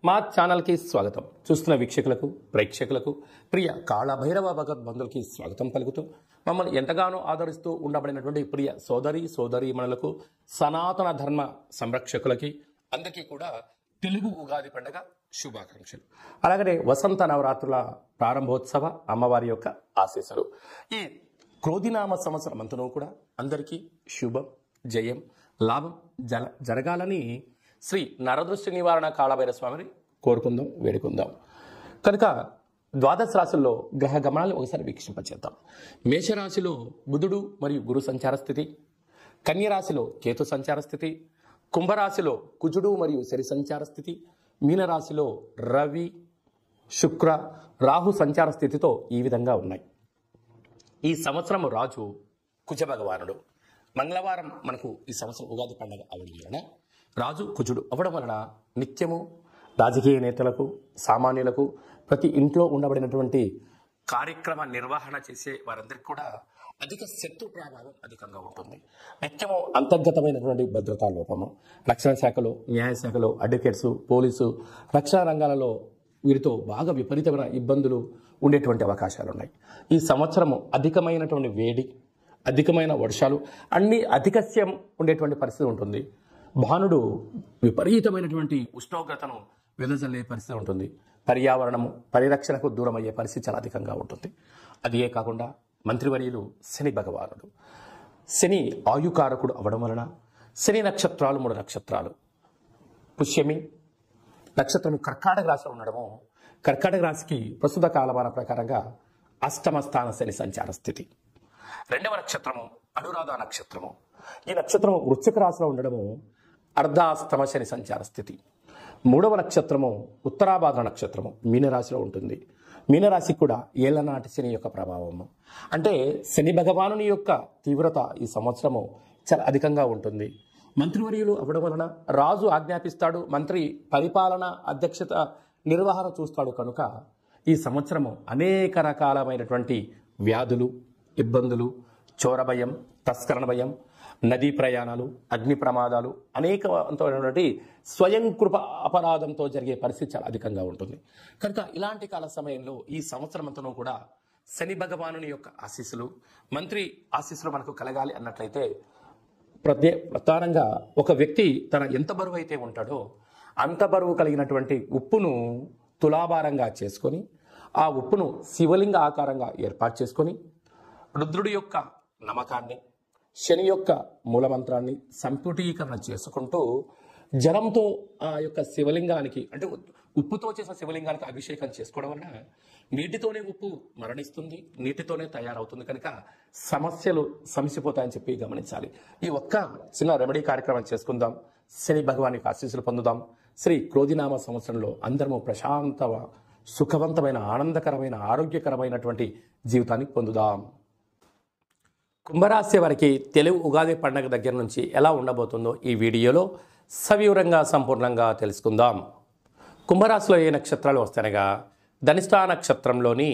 మా ఛానల్కి స్వాగతం. చూస్తున్న వీక్షకులకు, ప్రేక్షకులకు, ప్రియ కాళభైరవ భగవద్బంధులకి స్వాగతం పలుకుతూ మమ్మల్ని ఎంతగానో ఆదరిస్తూ ఉండబడినటువంటి ప్రియ సోదరీమణులకు, సనాతన ధర్మ సంరక్షకులకి అందరికీ కూడా తెలుగు ఉగాది పండుగ శుభాకాంక్షలు. అలాగనే వసంత నవరాత్రుల ప్రారంభోత్సవ అమ్మవారి యొక్క ఆశీస్సులు. ఈ క్రోధినామ సంవత్సరం అంతనూ కూడా అందరికీ శుభం, జయం, లాభం జరగాలని శ్రీ నరదృష్టి నివారణ కాళభైరవ స్వామిని కోరుకుందాం, వేడుకుందాం. కనుక ద్వాదశ రాశుల్లో గ్రహ గమనాలు ఒకసారి వీక్షింపచేద్దాం. మేషరాశిలో బుధుడు మరియు గురు సంచార స్థితి, కన్యరాశిలో కేతు సంచార స్థితి, కుంభరాశిలో కుజుడు మరియు శని సంచార స్థితి, మీనరాశిలో రవి, శుక్ర, రాహు సంచార స్థితితో ఈ విధంగా ఉన్నాయి. ఈ సంవత్సరం రాజు కుజ భగవానుడు. మంగళవారం మనకు ఈ సంవత్సరం ఉగాది పండుగ అవడం వలన రాజు కుజుడు అవ్వడం వలన నిత్యము రాజకీయ నేతలకు, సామాన్యులకు, ప్రతి ఇంట్లో ఉండబడినటువంటి కార్యక్రమ నిర్వహణ చేసే వారందరికీ కూడా అధిక శత్రు ప్రభావం అధికంగా ఉంటుంది. నిత్యము అంతర్గతమైనటువంటి భద్రతా లోపము, రక్షణ శాఖలో, న్యాయశాఖలో, అడ్వకేట్స్, పోలీసు, రక్షణ రంగాలలో వీరితో బాగా విపరీతమైన ఇబ్బందులు ఉండేటువంటి అవకాశాలు ఉన్నాయి. ఈ సంవత్సరము అధికమైనటువంటి వేడి, అధికమైన వర్షాలు, అన్ని అధికస్యం ఉండేటువంటి పరిస్థితి ఉంటుంది. భానుడు విపరీతమైనటువంటి ఉష్ణోగ్రతను వెదజల్లే పరిస్థితి ఉంటుంది. పర్యావరణము పరిరక్షణకు దూరం అయ్యే పరిస్థితి చాలా అధికంగా ఉంటుంది. అదియే కాకుండా మంత్రివర్యులు శని భగవానుడు. శని ఆయుకారకుడు అవడం వలన శని నక్షత్రాలు 3 నక్షత్రాలు, పుష్యమి నక్షత్రము కర్కాటక రాశిలో ఉండడము, కర్కాటక రాశికి ప్రస్తుత కాలమాన ప్రకారంగా అష్టమ స్థాన శని సంచార స్థితి. 2వ నక్షత్రము అనురాధ నక్షత్రము. ఈ నక్షత్రము వృశ్చిక రాశిలో ఉండడము అర్ధాస్తమ శని సంచార స్థితి. 3వ నక్షత్రము ఉత్తరాభాద్ర నక్షత్రము మీనరాశిలో ఉంటుంది. మీనరాశికి కూడా ఏళ్లనాటి శని యొక్క ప్రభావము, అంటే శని భగవానుని యొక్క తీవ్రత ఈ సంవత్సరము చాలా అధికంగా ఉంటుంది. మంత్రివర్యులు అవ్వడం వలన రాజు ఆజ్ఞాపిస్తాడు, మంత్రి పరిపాలన అధ్యక్షత నిర్వహణ చూస్తాడు. కనుక ఈ సంవత్సరము అనేక రకాలమైనటువంటి వ్యాధులు, ఇబ్బందులు, చోర భయం, తస్కరణ భయం, నదీ ప్రయాణాలు, అగ్ని ప్రమాదాలు, అనేకమైనటువంటి స్వయం కృప అపరాధంతో జరిగే పరిస్థితి చాలా అధికంగా ఉంటుంది. కనుక ఇలాంటి కాల సమయంలో ఈ సంవత్సరం అంతనూ కూడా శని భగవానుని యొక్క ఆశీస్సులు, మంత్రి ఆశీస్సులు మనకు కలగాలి అన్నట్లయితే ప్రధానంగా ఒక వ్యక్తి తన ఎంత బరువు అయితే ఉంటాడో అంత బరువు కలిగినటువంటి ఉప్పును తులాభారంగా చేసుకొని, ఆ ఉప్పును శివలింగ ఆకారంగా ఏర్పాటు చేసుకొని, రుద్రుడి యొక్క నమ్మకాన్ని, శని యొక్క మూలమంత్రాన్ని సంపుటీకరణ చేసుకుంటూ జలంతో ఆ యొక్క శివలింగానికి, అంటే ఉప్పుతో చేసిన శివలింగానికి అభిషేకం చేసుకోవడం వల్ల నీటితోనే ఉప్పు మరణిస్తుంది, నీటితోనే తయారవుతుంది. కనుక సమస్యలు సమసిపోతాయని చెప్పి గమనించాలి. ఈ ఒక్క చిన్న రెమెడీ కార్యక్రమం చేసుకుందాం. శని భగవాన్ యొక్క ఆశీస్సులు పొందుదాం. శ్రీ క్రోధినామ సంవత్సరంలో అందరము ప్రశాంత, సుఖవంతమైన, ఆనందకరమైన, ఆరోగ్యకరమైనటువంటి జీవితాన్ని పొందుదాం. కుంభరాశి వారికి తెలుగు ఉగాది పండుగ దగ్గర నుంచి ఎలా ఉండబోతుందో ఈ వీడియోలో సవివరంగా సంపూర్ణంగా తెలుసుకుందాం. కుంభరాశిలో ఏ నక్షత్రాలు వస్తాయనగా ధనిష్ఠా నక్షత్రంలోని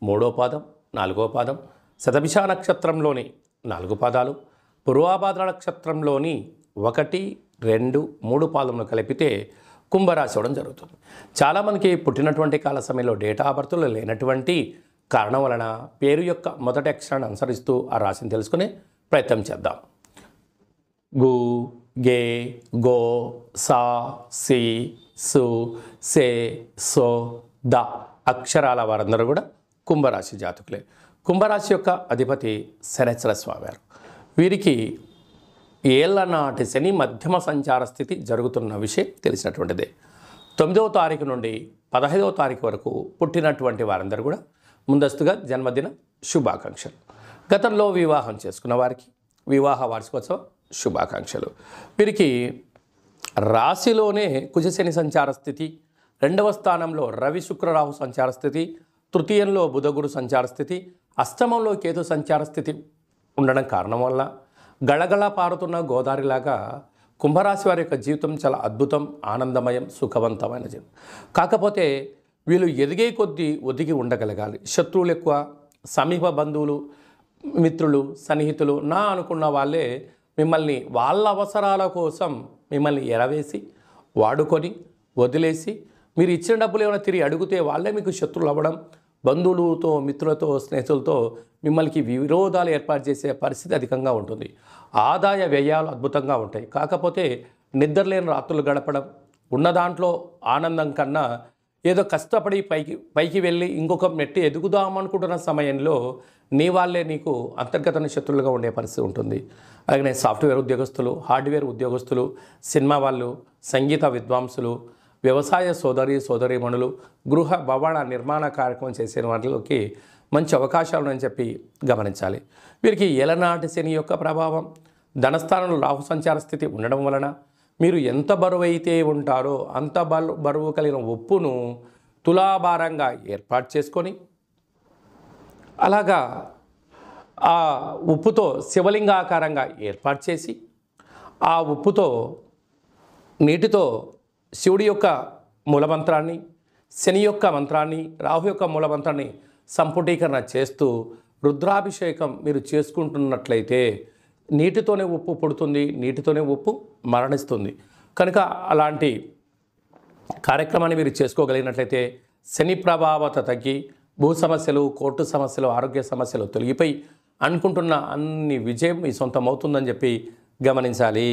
3వ పాదం, 4వ పాదం, శతభిష నక్షత్రంలోని 4 పాదాలు, పూర్వాభాద్ర నక్షత్రంలోని 1, 2, 3 పాదములు కలిపితే కుంభరాశి అవడం జరుగుతుంది. చాలామందికి పుట్టినటువంటి కాల సమయంలో డేటా ఆఫ్ బర్త్లో లేనటువంటి కారణం వలన పేరు యొక్క మొదటి అక్షరాన్ని అనుసరిస్తూ ఆ రాశిని తెలుసుకునే ప్రయత్నం చేద్దాం. గు, గే, గో, సా, సి, సు, సే, సో, ద అక్షరాల వారందరూ కూడా కుంభరాశి జాతకులే. కుంభరాశి యొక్క అధిపతి శనేశ్వర స్వామివారు. వీరికి ఏళ్ల నాటి శని మధ్యమ సంచార స్థితి జరుగుతున్న విషయం తెలిసినటువంటిదే. 9వ తారీఖు నుండి 15వ తారీఖు వరకు పుట్టినటువంటి వారందరూ కూడా ముందస్తుగా జన్మదిన శుభాకాంక్షలు. గతంలో వివాహం చేసుకున్న వారికి వివాహ వార్షికోత్సవ శుభాకాంక్షలు. వీరికి రాశిలోనే కుజశని సంచార స్థితి, 2వ స్థానంలో రవి శుక్ర రాహు సంచార స్థితి, తృతీయంలో బుధగురు సంచార స్థితి, అష్టమంలో కేతు సంచార స్థితి ఉండడం కారణం వల్ల గళగళ పారుతున్న గోదావరిలాగా కుంభరాశి వారి యొక్క జీవితం చాలా అద్భుతం, ఆనందమయం, సుఖవంతమైన జీవితం. కాకపోతే వీళ్ళు ఎదిగే కొద్దీ ఒదిగి ఉండగలగాలి. శత్రువులు ఎక్కువ, సమీప బంధువులు, మిత్రులు, సన్నిహితులు నా అనుకున్న వాళ్ళే మిమ్మల్ని వాళ్ళ అవసరాల కోసం మిమ్మల్ని ఎరవేసి, వాడుకొని, వదిలేసి మీరు ఇచ్చిన డబ్బులు ఏమైనా తిరిగి అడిగితే వాళ్ళే మీకు శత్రువులు అవ్వడం, బంధువులతో, మిత్రులతో, స్నేహితులతో మిమ్మల్ని విరోధాలు ఏర్పాటు చేసే పరిస్థితి అధికంగా ఉంటుంది. ఆదాయ వ్యయాలు అద్భుతంగా ఉంటాయి. కాకపోతే నిద్రలేని రాత్రులు గడపడం, ఉన్న దాంట్లో ఆనందం కన్నా ఏదో కష్టపడి పైకి వెళ్ళి ఇంకొక మెట్టి ఎదుగుదామనుకుంటున్న సమయంలో నీ వాళ్ళే నీకు అంతర్గత శత్రువులుగా ఉండే పరిస్థితి ఉంటుంది. అలాగే సాఫ్ట్వేర్ ఉద్యోగస్తులు, హార్డ్వేర్ ఉద్యోగస్తులు, సినిమా వాళ్ళు, సంగీత విద్వాంసులు, వ్యవసాయ సోదరీమణులు, గృహ భవన నిర్మాణ కార్యక్రమం చేసే వాటిలోకి మంచి అవకాశాలు అని చెప్పి గమనించాలి. వీరికి ఏలనాటి శని యొక్క ప్రభావం, ధనస్థానంలో రాహు సంచార స్థితి ఉండడం వలన మీరు ఎంత బరువు అయితే ఉంటారో అంత బరువు కలిగిన ఉప్పును తులాభారంగా ఏర్పాటు చేసుకొని అలాగా ఆ ఉప్పుతో శివలింగాకారంగా ఏర్పాటు చేసి ఆ ఉప్పుతో నీటితో శివుడి యొక్క మూలమంత్రాన్ని, శని యొక్క మంత్రాన్ని, రాహు యొక్క మూలమంత్రాన్ని సంపుటీకరణ చేస్తూ రుద్రాభిషేకం మీరు చేసుకుంటున్నట్లయితే నీటితోనే ఉప్పు పుడుతుంది, నీటితోనే ఉప్పు మరణిస్తుంది. కనుక అలాంటి కార్యక్రమాన్ని మీరు చేసుకోగలిగినట్లయితే శని ప్రభావత తగ్గి భూ సమస్యలు, కోర్టు సమస్యలు, ఆరోగ్య సమస్యలు తొలగిపోయి అనుకుంటున్న అన్ని విజయం మీ సొంతం అవుతుందని చెప్పి గమనించాలి.